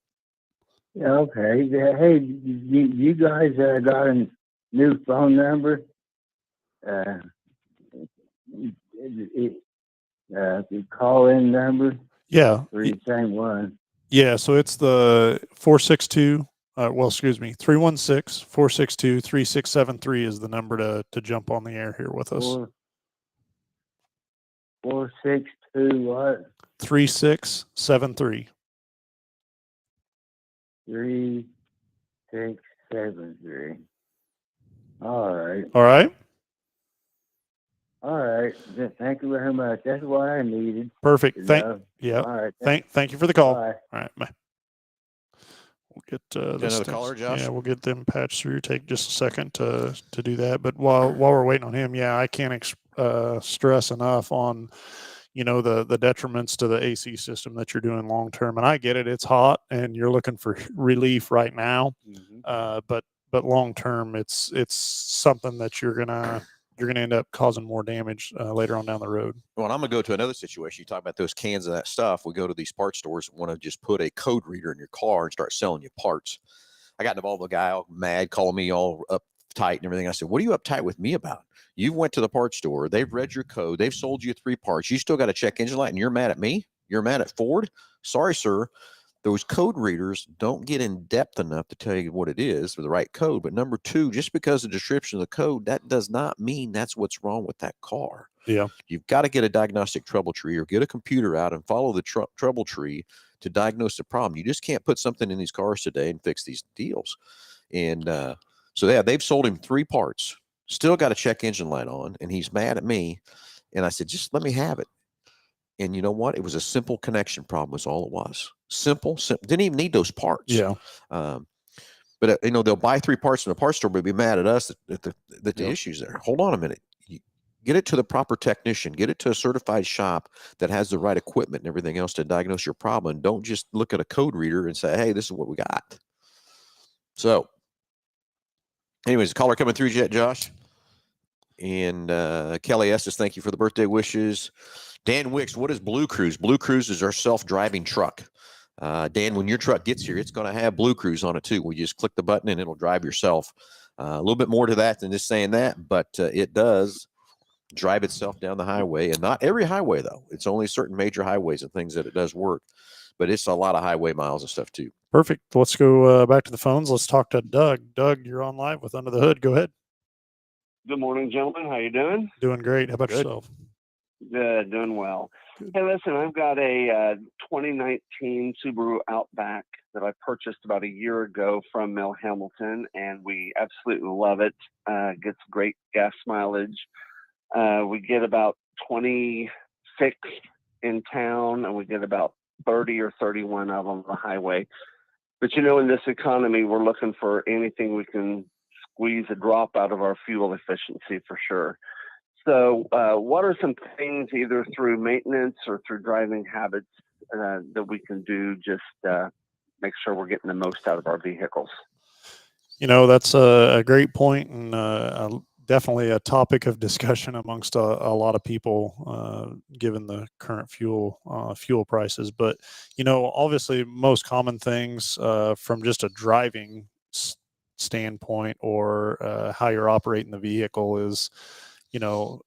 Yeah, okay. Hey, you guys got a new phone number? The call-in number? Yeah. Or the same one? Yeah, so it's the 316-462-3673 is the number to jump on the air here with us. 462 what? 3673. 3673. All right. All right. All right. Thank you very much. That's what I needed. Perfect. Yeah. Yeah. All right. Thank you for the call. Bye. All right. Bye. We'll get another caller, Josh. Yeah, we'll get them patched through. Take just a second to do that. But while we're waiting on him, yeah, I can't stress enough on the detriments to the AC system that you're doing long term. And I get it; it's hot, and you're looking for relief right now. Mm-hmm. But long term, it's something that you're gonna end up causing more damage later on down the road. Well, I'm going to go to another situation. You talk about those cans of that stuff. We go to these parts stores and want to just put a code reader in your car and start selling you parts. I got involved with a guy all mad, calling me all uptight and everything. I said, what are you uptight with me about? You went to the parts store. They've read your code. They've sold you 3 parts. You still got a check engine light and you're mad at me? You're mad at Ford? Sorry, sir. those code readers don't get in depth enough to tell you what it is for the right code. But number two, just because the description of the code, that does not mean that's what's wrong with that car. Yeah. You've got to get a diagnostic trouble tree or get a computer out and follow the trouble tree to diagnose the problem. You just can't put something in these cars today and fix these deals. And so yeah, they've sold him 3 parts, still got a check engine light on, and he's mad at me. And I said, just let me have it. And you know what? It was a simple connection problem was all it was. Simple. Didn't even need those parts. Yeah. But they'll buy 3 parts in the parts store, but be mad at us that the issue's there. Hold on a minute. Get it to the proper technician. Get it to a certified shop that has the right equipment and everything else to diagnose your problem. And don't just look at a code reader and say, hey, this is what we got. So anyways, caller coming through yet, Josh? And Kelly Estes, thank you for the birthday wishes. Dan Wicks, what is Blue Cruise? Blue Cruise is our self-driving truck. Dan, when your truck gets here, it's going to have Blue Cruise on it too. We just click the button and it'll drive yourself. A little bit more to that than just saying that, but it does drive itself down the highway. And not every highway, though. It's only certain major highways and things that it does work. But it's a lot of highway miles and stuff too. Perfect. Let's go back to the phones. Let's talk to Doug. Doug, you're on live with Under the Hood. Go ahead. Good morning, gentlemen. How you doing? Doing great. How about yourself? Good, doing well. Good. Hey, listen, I've got a 2019 Subaru Outback that I purchased about a year ago from Hambelton, and we absolutely love it. Gets great gas mileage. We get about 26 in town, and we get about 30 or 31 of them on the highway. But in this economy, we're looking for anything we can squeeze a drop out of our fuel efficiency for sure. So what are some things either through maintenance or through driving habits that we can do just make sure we're getting the most out of our vehicles? That's a great point, and definitely a topic of discussion amongst a lot of people, given the current fuel prices. But, obviously most common things from just a driving standpoint or how you're operating the vehicle is,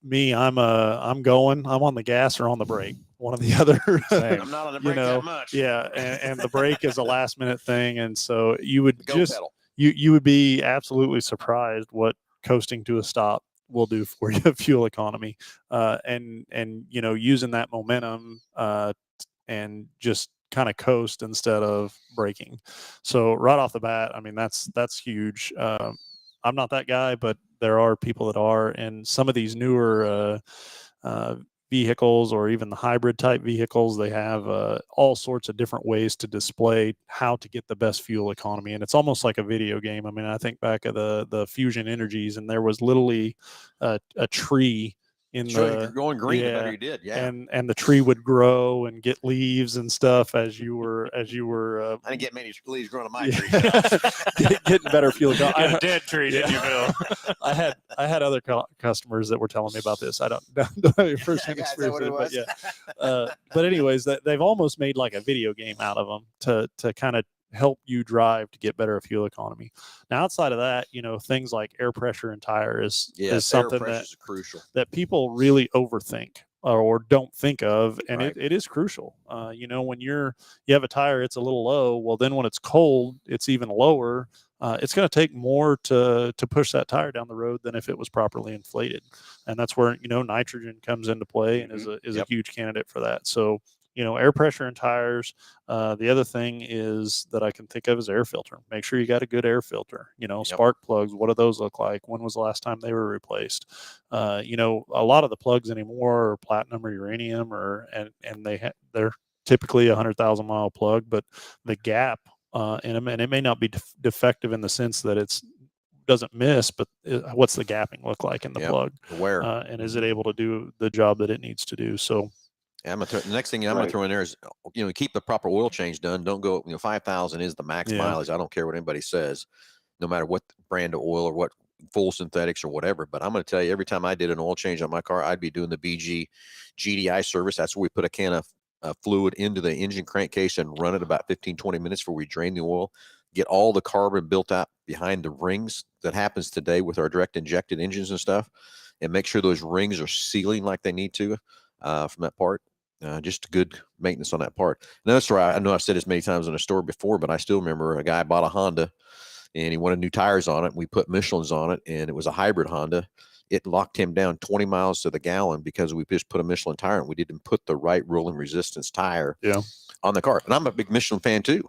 me, I'm on the gas or on the brake, one or the other. I'm not on the brake that much. Yeah. And the brake is a last minute thing. And so you would pedal. You would be absolutely surprised what coasting to a stop will do for your fuel economy. And using that momentum and just kind of coast instead of braking. So right off the bat, I mean, that's huge. I'm not that guy, but there are people that are, and some of these newer vehicles or even the hybrid type vehicles, they have all sorts of different ways to display how to get the best fuel economy. And it's almost like a video game. I mean, I think back of the Fusion Energies, and there was literally a tree in you're going green, the better you did. Yeah. And the tree would grow and get leaves and stuff as you were I didn't get many leaves growing on my tree. getting better fuel. You got a dead tree, didn't you, Bill? I had other customers that were telling me about this. I don't have your first-hand experience, but yeah. But anyways, they've almost made like a video game out of them to kind of help you drive to get better fuel economy. Now, outside of that, things like air pressure and tire is something that's crucial that people really overthink or don't think of, and right. it is crucial. When you have a tire, it's a little low. Well, then when it's cold, it's even lower. It's going to take more to push that tire down the road than if it was properly inflated, and that's where nitrogen comes into play and is a huge candidate for that. So air pressure and tires. The other thing is that I can think of is air filter. Make sure you got a good air filter. Spark plugs. What do those look like? When was the last time they were replaced? A lot of the plugs anymore are platinum or uranium, and they're typically 100,000 mile plug, but the gap in them, and it may not be defective in the sense that it's doesn't miss, but what's the gapping look like in the plug? Where and is it able to do the job that it needs to do? So. Yeah, the next thing I'm going to throw in there is, keep the proper oil change done. Don't go, 5,000 is the max mileage. I don't care what anybody says, no matter what brand of oil or what full synthetics or whatever. But I'm going to tell you, every time I did an oil change on my car, I'd be doing the BG GDI service. That's where we put a can of fluid into the engine crankcase and run it about 15, 20 minutes before we drain the oil, get all the carbon built out behind the rings that happens today with our direct injected engines and stuff, and make sure those rings are sealing like they need to from that part. Just good maintenance on that part. Another story, I know I've said this many times in a store before, but I still remember a guy bought a Honda and he wanted new tires on it. We put Michelin's on it, and it was a hybrid Honda. It locked him down 20 miles to the gallon because we just put a Michelin tire on. We didn't put the right rolling resistance tire on the car. And I'm a big Michelin fan too,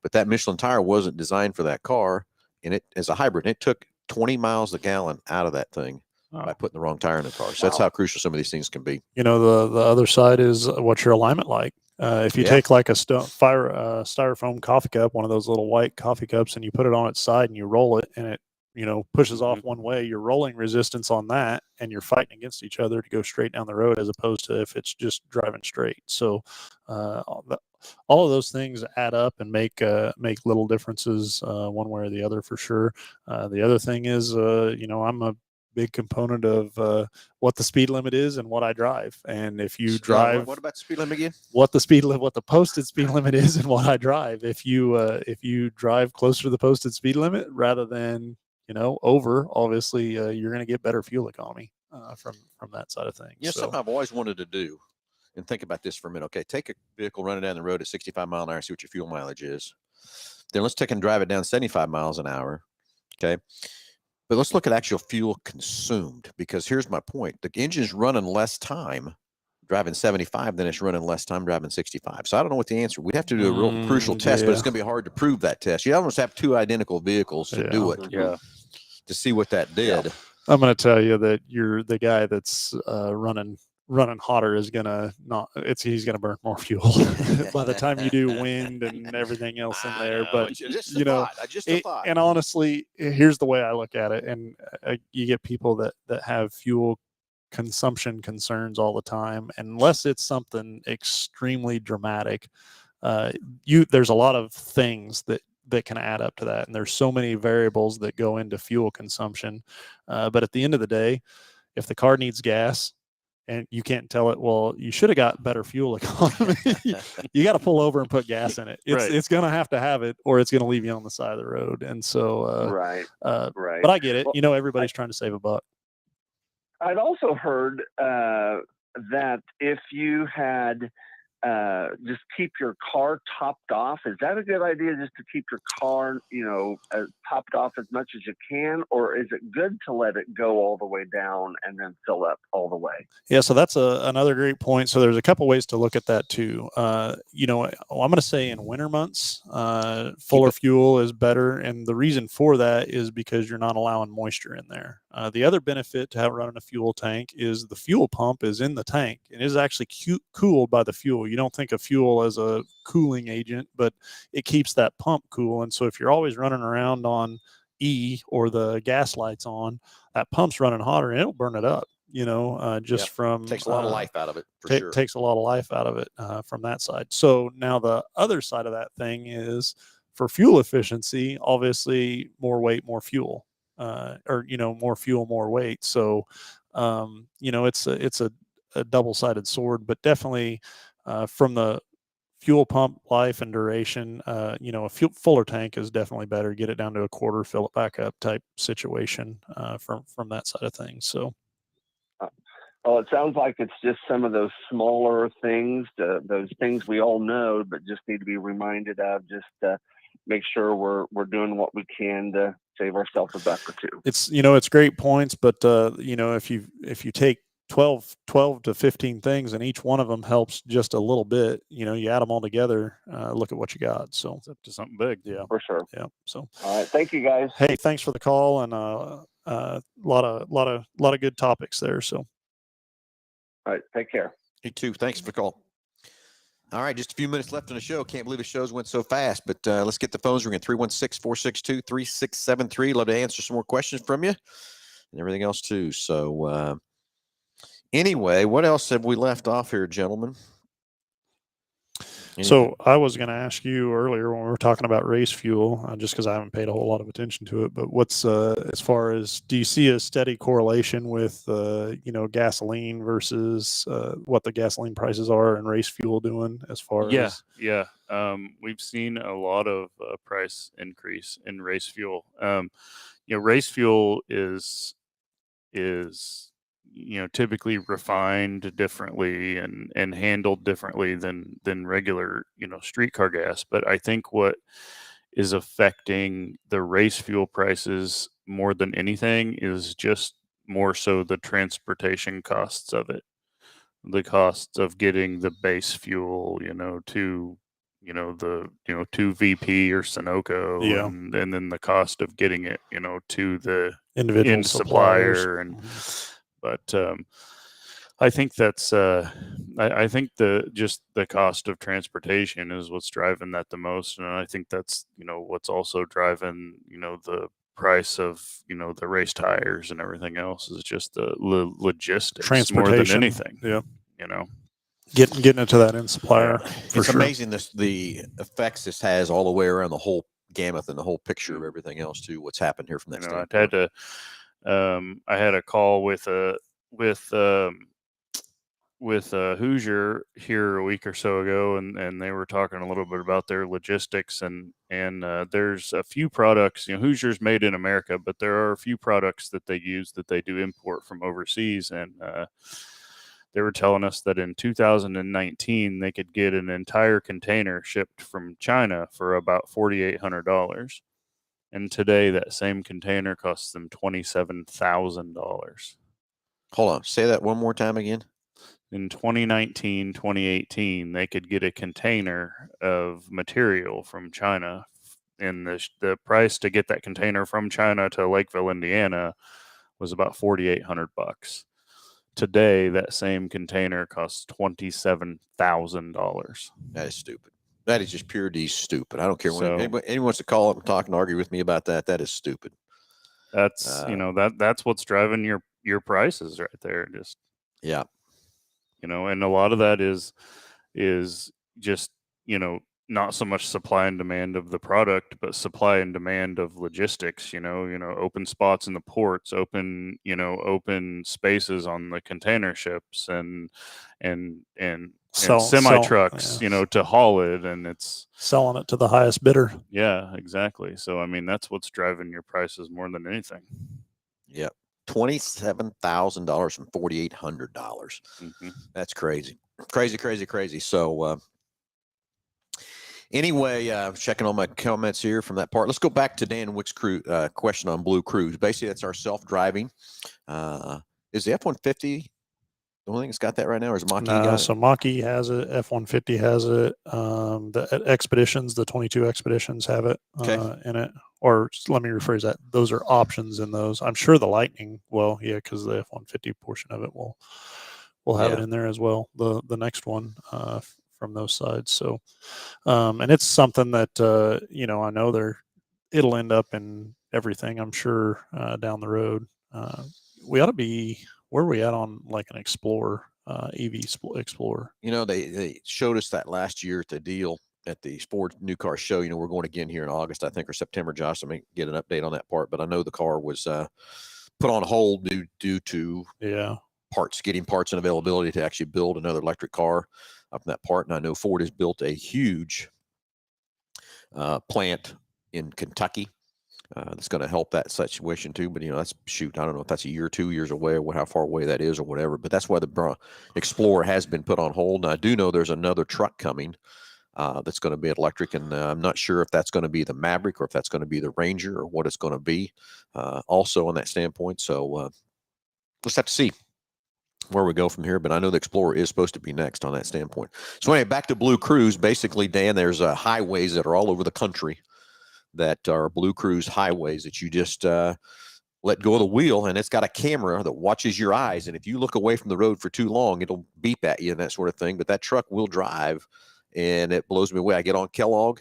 but that Michelin tire wasn't designed for that car, and it as a hybrid. And it took 20 miles a gallon out of that thing by putting the wrong tire in the car. So that's how crucial some of these things can be. You know, the other side is what's your alignment like? If you take like a styrofoam coffee cup, one of those little white coffee cups, and you put it on its side and you roll it, and it pushes off one way, you're rolling resistance on that, and you're fighting against each other to go straight down the road, as opposed to if it's just driving straight. So all of those things add up and make little differences one way or the other for sure. The other thing is, I'm a big component of what the speed limit is and what I drive. And if you drive, what about the speed limit again? What the posted speed limit is and what I drive. If you drive closer to the posted speed limit rather than over, obviously you're going to get better fuel economy from that side of things. Something I've always wanted to do, and think about this for a minute. Okay, take a vehicle running down the road at 65 mile an hour, see what your fuel mileage is. Then let's take and drive it down 75 miles an hour. Okay. But let's look at actual fuel consumed, because here's my point. The engine's running less time driving 75 than it's running less time driving 65. So I don't know what the answer. We'd have to do a real crucial test, but it's going to be hard to prove that test. You almost have two identical vehicles to do it to see what that did. I'm going to tell you that you're the guy that's running hotter is gonna he's gonna burn more fuel by the time you do wind and everything else in there. But just a thought. And honestly, here's the way I look at it. And you get people that have fuel consumption concerns all the time, unless it's something extremely dramatic. There's a lot of things that can add up to that, and there's so many variables that go into fuel consumption. But at the end of the day, if the car needs gas, and you can't tell it, well, you should have got better fuel economy. You got to pull over and put gas in it. It's going to have it, or it's going to leave you on the side of the road. And so, right. But I get it. Well, everybody's trying to save a buck. I'd also heard that if you had just keep your car topped off, is that a good idea? Just to keep your car, topped off as much as you can, or is it good to let it go all the way down and then fill up all the way? Yeah, so that's another great point. So there's a couple ways to look at that too. I'm going to say in winter months, fuller fuel is better, and the reason for that is because you're not allowing moisture in there. The other benefit to running a fuel tank is the fuel pump is in the tank and is actually cooled by the fuel. You don't think of fuel as a cooling agent, but it keeps that pump cool. And so if you're always running around on E or the gas lights on, that pump's running hotter and it'll burn it up. From takes a lot of life out of it. Sure. Takes a lot of life out of it from that side. So now the other side of that thing is for fuel efficiency, obviously more weight, more fuel, more fuel, more weight. So, it's a double-sided sword, but definitely from the fuel pump life and duration, a fuller tank is definitely better. Get it down to a quarter, fill it back up type situation from that side of things. So. Well, it sounds like it's just some of those smaller things, those things we all know, but just need to be reminded of, just to make sure we're doing what we can to save ourselves a buck or two. It's great points, but if you take 12 to 15 things and each one of them helps just a little bit, you add them all together, look at what you got. So it's up to something big. Yeah, for sure. Yeah. So, all right. Thank you, guys. Hey, thanks for the call, and a lot of good topics there. So. All right. Take care. You too. Thanks for the call. All right. Just a few minutes left in the show. Can't believe the shows went so fast, but let's get the phones ringing. 316-462-3673. Love to answer some more questions from you and everything else too. So anyway, what else have we left off here, gentlemen? So I was going to ask you earlier when we were talking about race fuel, just because I haven't paid a whole lot of attention to it, but what's as far as, do you see a steady correlation with gasoline versus what the gasoline prices are and race fuel doing as far as? Yeah. We've seen a lot of price increase in race fuel. Race fuel is typically refined differently and handled differently than regular, streetcar gas. But I think what is affecting the race fuel prices more than anything is just more so the transportation costs of it, the costs of getting the base fuel, to to VP or Sunoco, Yeah. and then the cost of getting it, to the Individual end suppliers. supplier. And but I think that's I think the cost of transportation is what's driving that the most, and I think that's what's also driving the price of the race tires and everything else is just the logistics more than Transportation. anything. Yeah. Getting it to that end supplier. Yeah. For It's sure. amazing the effects this has all the way around the whole gamut and the whole picture of everything else too. What's happened here from that standpoint. I had to I had a call with Hoosier here a week or so ago, and they were talking a little bit about their logistics, and there's a few products. Hoosier's made in America, but there are a few products that they use that they do import from overseas, and they were telling us that in 2019 they could get an entire container shipped from China for about $4,800, and today that same container costs them $27,000. Hold on, say that one more time again. In 2019, 2018, they could get a container of material from China, and the price to get that container from China to Lakeville, Indiana, was about $4,800. Today, that same container costs $27,000. That is stupid. That is just pure D stupid. I don't care So- when anyone wants to call up and talk and argue with me about that. That is stupid. That's that's what's driving your prices right there. Just Yeah. and a lot of that is just not so much supply and demand of the product, but supply and demand of logistics. Open spots in the ports, open spaces on the container ships, and semi trucks, to haul it, and it's selling it to the highest bidder. Yeah, exactly. So I mean, that's what's driving your prices more than anything. Yep. $27,000 from $4,800. That's crazy. Crazy. So anyway, checking on my comments here from that part. Let's go back to Dan Wick's question on Blue Cruise. Basically, that's our self-driving. Is the F-150 the only thing that's got that right now, or is Mach-E got it? So Mach-E has it. F-150 has it. The Expeditions, the 22 Expeditions have it in it. Or let me rephrase that. Those are options in those. I'm sure the Lightning will, because the F-150 portion of it will have it in there as well. The next one from those sides. So, and it's something that I know it'll end up in everything. I'm sure down the road. We ought to be. Where are we at on like an Explorer, EV Explorer? They showed us that last year at the deal at the Ford new car show. We're going again here in August, I think, or September. Josh, I may get an update on that part, but I know the car was put on hold due to getting parts and availability to actually build another electric car up in that part. And I know Ford has built a huge plant in Kentucky. That's going to help that situation too. But, I don't know if that's a year or 2 years away or how far away that is or whatever. But that's why the Explorer has been put on hold. And I do know there's another truck coming that's going to be electric. And I'm not sure if that's going to be the Maverick or if that's going to be the Ranger or what it's going to be also on that standpoint. So let's have to see where we go from here. But I know the Explorer is supposed to be next on that standpoint. So anyway, back to Blue Cruise. Basically, Dan, there's highways that are all over the country that are Blue Cruise highways that you just let go of the wheel, and it's got a camera that watches your eyes. And if you look away from the road for too long, it'll beep at you and that sort of thing. But that truck will drive, and it blows me away. I get on Kellogg,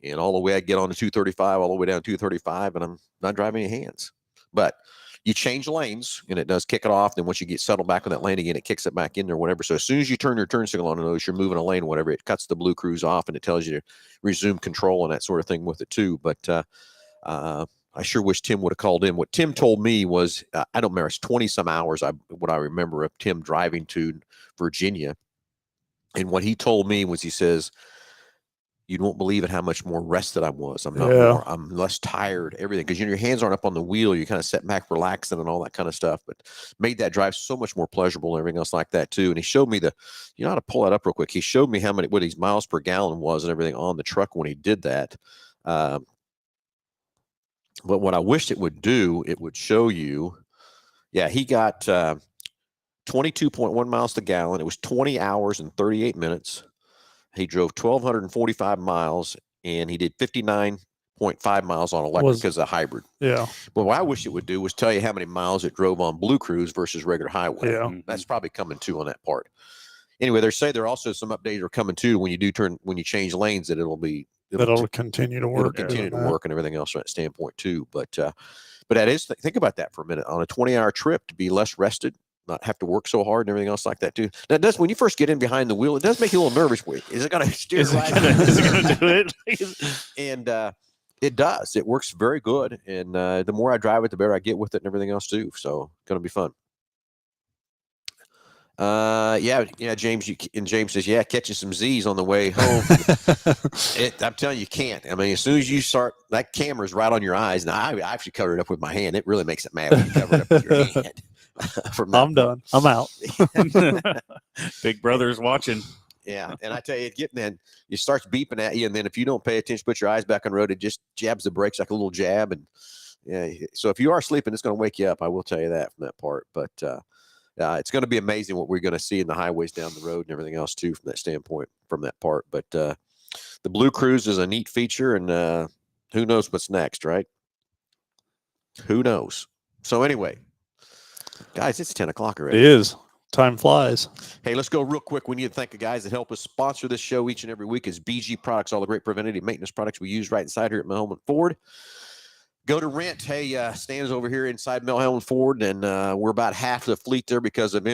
and all the way I get on the 235, all the way down 235, and I'm not driving any hands. But you change lanes, and it does kick it off. Then once you get settled back on that lane again, it kicks it back in there, whatever. So as soon as you turn your turn signal on and notice you're moving a lane, whatever, it cuts the Blue Cruise off, and it tells you to resume control and that sort of thing with it too. But I sure wish Tim would have called in. What Tim told me was, I don't remember, it's 20-some hours, what I remember of Tim driving to Virginia. And what he told me was, he says, you won't believe it how much more rested I was. I'm less tired, everything. Because your hands aren't up on the wheel. You kind of sit back, relaxing and all that kind of stuff. But made that drive so much more pleasurable and everything else like that too. And he showed me you know how to pull that up real quick. He showed me what his miles per gallon was and everything on the truck when he did that. But what I wished it would do, it would show you, he got 22.1 miles to gallon. It was 20 hours and 38 minutes. He drove 1,245 miles, and he did 59.5 miles on electric because of hybrid. Yeah. But what I wish it would do was tell you how many miles it drove on Blue Cruise versus regular highway. Yeah. That's probably coming too on that part. Anyway, there are also some updates are coming too when you change lanes that it'll continue to work. It'll continue to work and everything else from that standpoint too. But that is, think about that for a minute. On a 20-hour trip, to be less rested, not have to work so hard and everything else like that too. That does, when you first get in behind the wheel, it does make you a little nervous. Is it going to steer? Is it going to do it? And it does. It works very good. And the more I drive it, the better I get with it and everything else too. So going to be fun. James. James says, catching some Z's on the way home. I'm telling you, can't. I mean, as soon as you start, that camera's right on your eyes. Now, I actually covered it up with my hand. It really makes it mad when you cover it up with your hand. I'm done. I'm out. Big brother's watching. Yeah, and I tell you, it starts beeping at you, and then if you don't pay attention, put your eyes back on the road, it just jabs the brakes like a little jab, and so if you are sleeping, it's going to wake you up. I will tell you that from that part, but it's going to be amazing what we're going to see in the highways down the road and everything else too from that standpoint, from that part. But the Blue Cruise is a neat feature, and who knows what's next, right? Who knows? So anyway, guys, it's 10 o'clock already. It is. Time flies. Hey, let's go real quick. We need to thank the guys that help us sponsor this show each and every week. Is BG Products, all the great preventative maintenance products we use right inside here at Hambelton Ford. Go to rent. Hey, stands over here inside Hambelton Ford, and we're about half the fleet there because of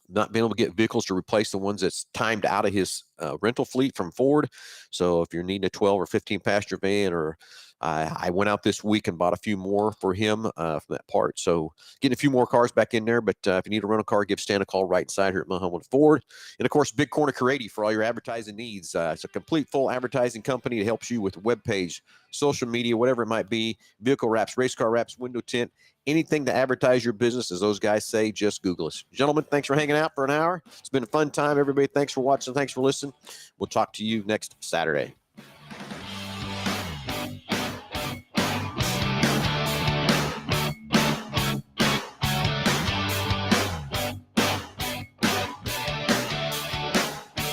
not being able to get vehicles to replace the ones that's timed out of his rental fleet from Ford. So if you're needing a 12 or 15 passenger van, or I went out this week and bought a few more for him from that part. So getting a few more cars back in there. But if you need a rental car, give Stan a call right inside here at Hambelton Ford. And of course, Big Corner Carady for all your advertising needs. It's a complete full advertising company that helps you with web page, social media, whatever it might be, vehicle wraps, race car wraps, window tint, anything to advertise your business. As those guys say, just Google us. Gentlemen, thanks for hanging out for an hour. It's been a fun time. Everybody, thanks for watching. Thanks for listening. We'll talk to you next Saturday.